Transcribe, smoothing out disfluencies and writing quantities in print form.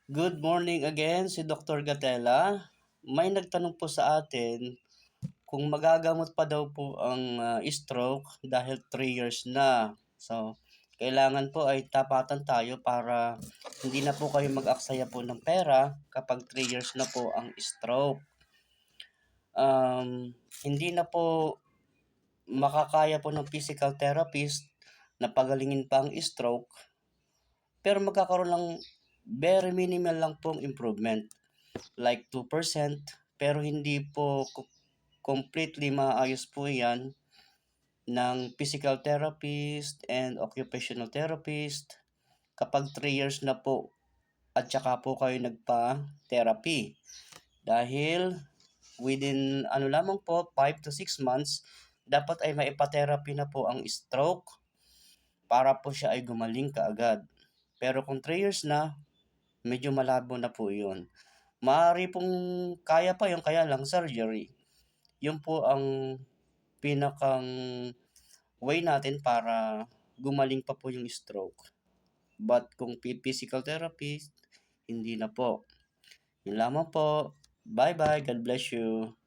Good morning again, si Dr. Gatela. May nagtanong po sa atin kung magagamot pa daw po ang stroke dahil 3 years na. So, kailangan po ay tapatan tayo para hindi na po kayo mag-aksaya po ng pera kapag 3 years na po ang stroke. Hindi na po makakaya po ng physical therapist na pagalingin pa ang stroke, pero magkakaroon lang very minimal lang pong improvement, like 2%, pero hindi po completely maayos po yan ng physical therapist and occupational therapist kapag 3 years na po at saka po kayo nagpa-therapy. Dahil within lamang po 5 to 6 months, dapat ay maipa-therapy na po ang stroke para po siya ay gumaling kaagad. Pero kung 3 years na, medyo malabo na po yun. Maaari pong kaya pa yung kaya lang surgery. Yun po ang pinakang way natin para gumaling pa po yung stroke. But kung physical therapist, hindi na po. Yun lamang po. Bye-bye. God bless you.